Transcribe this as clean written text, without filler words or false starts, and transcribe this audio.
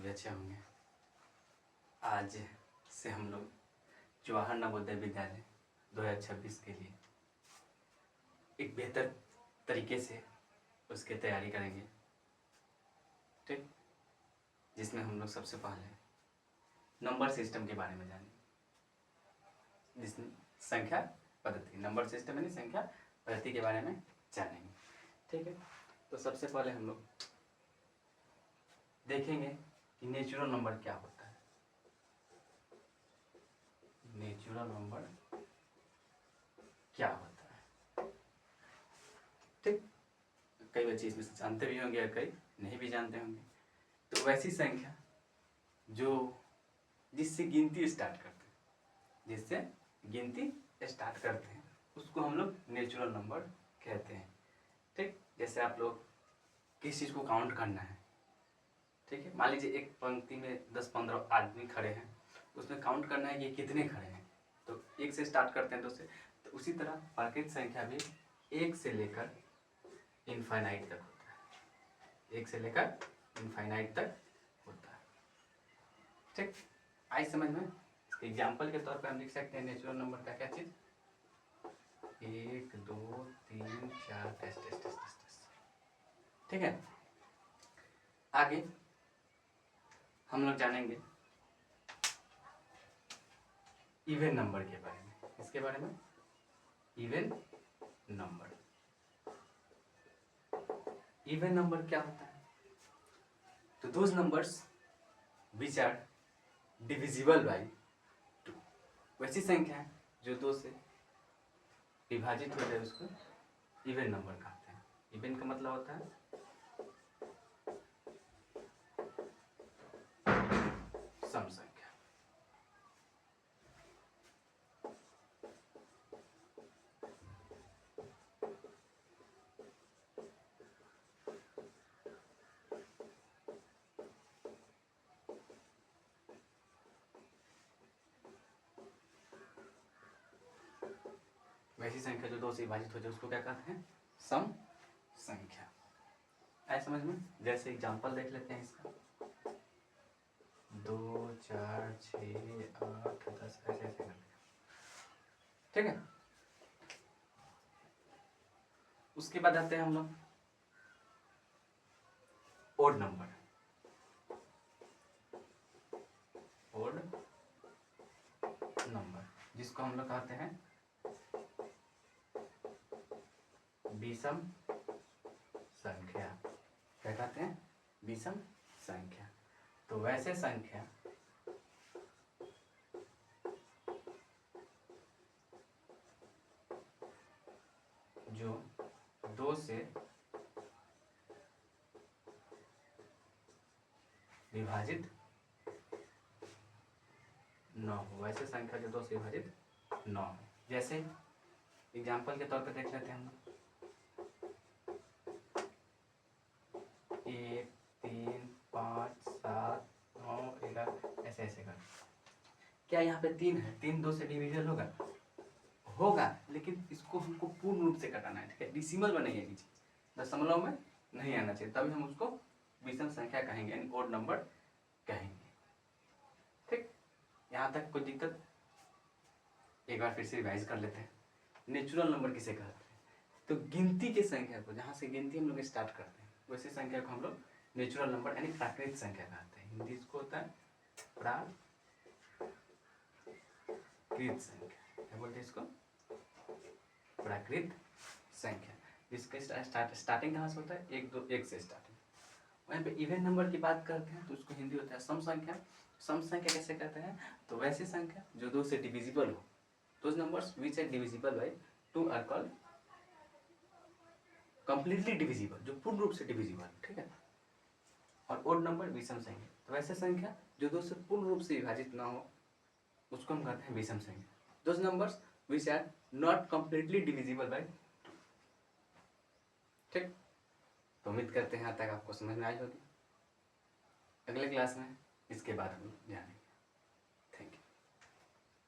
सभी अच्छे होंगे। आज से हम लोग जवाहर नवोदय विद्यालय 2026 के लिए एक बेहतर तरीके से उसकी तैयारी करेंगे, ठीक, जिसमें हम लोग सबसे पहले नंबर सिस्टम के बारे में जानेंगे, जिसमें संख्या पद्धति, नंबर सिस्टम यानी संख्या पद्धति के बारे में जानेंगे, ठीक है। तो सबसे पहले हम लोग देखेंगे कि नेचुरल नंबर क्या होता है। नेचुरल नंबर क्या होता है, ठीक। कई बच्चे इसमें से जानते भी होंगे और कई नहीं भी जानते होंगे। तो वैसी संख्या जो जिससे गिनती स्टार्ट करते हैं, उसको हम लोग नेचुरल नंबर कहते हैं, ठीक। जैसे आप लोग किसी चीज़ को काउंट करना है, ठीक है। मान लीजिए एक पंक्ति में 10-15 आदमी खड़े हैं, उसमें काउंट करना है कि कितने खड़े हैं, तो 1 से स्टार्ट करते हैं। तो उसी तरह प्राकृत संख्या भी 1 से लेकर इनफाइनाइट तक होता है, 1 से लेकर इनफाइनाइट तक होता है, ठीक। आई समझ में। एग्जाम्पल के तौर पर हम लिख सकते हैं नेचुरल नंबर का क्या चीज़, 1 2 3 4 टेस्ट, ठीक है। आगे हम लोग जानेंगे इवन नंबर के बारे में। इसके बारे में इवन नंबर क्या होता है? तो those numbers which are divisible by 2, वैसी संख्या है जो 2 से विभाजित हो जाए उसको इवन नंबर कहते हैं। इवन का मतलब होता है सम संख्या। वैसी संख्या जो 2 से विभाजित हो जाए उसको क्या कहते हैं? सम संख्या। आए समझ में। जैसे एग्जांपल देख लेते हैं इसका, 2 4 6 8 10 ऐसे कर, ठीक है। उसके बाद आते हैं हम लोग ओड नंबर। जिसको हम लोग कहते हैं विषम संख्या। क्या कहते हैं? विषम संख्या। तो वैसे संख्या जो 2 से विभाजित न हो, वैसे संख्या जो 2 से विभाजित न हो। जैसे एग्जाम्पल के तौर पर देख लेते हैं हम 1 3 5 7 9 11 ऐसे कर। क्या यहाँ पे 3 है? 3 2 से डिविजन होगा, लेकिन इसको हमको पूर्ण रूप से कटाना है, ठीक है। डिसिमल में नहीं आनी चाहिए, दशमलव में नहीं आना चाहिए, तभी हम उसको विषम संख्या कहेंगे, यानी ओड नंबर कहेंगे, ठीक। यहाँ तक कोई दिक्कत? एक बार फिर से रिवाइज कर लेते हैं। नेचुरल नंबर किसे कहते हैं? तो गिनती की संख्या को, जहाँ से गिनती हम लोग स्टार्ट करते हैं, वैसे संख्या को हम लोग नेचुरल नंबर यानी प्राकृत संख्या कहते हैं। हिंदी इसको होता है प्राकृत संख्या। क्या बोलते हैं इसको? प्राकृत संख्या। जिसका स्टार्टिंग कहाँ से होता है? 1 2 1 से स्टार्टिंग। वहीं पे इवन नंबर की बात करते हैं तो उसको हिंदी होता है सम संख्या। सम संख्या कैसे कहते हैं? तो वैसी संख्या जो 2 से डिविजिबल हो। Those numbers which are divisible by 2 are called completely divisible, जो पूर्ण रूप से डिविजिबल, ठीक है। और ओड नंबर विषम संख्या। तो वैसे संख्या जो 2 से पूर्ण रूप से विभाजित ना हो उसको हम कहते हैं विषम संख्या। Those numbers which are not completely divisible by 2, ठीक। तो उम्मीद करते हैं यहाँ तक आपको समझ में आई होगी। अगले क्लास में इसके बाद हम जानेंगे।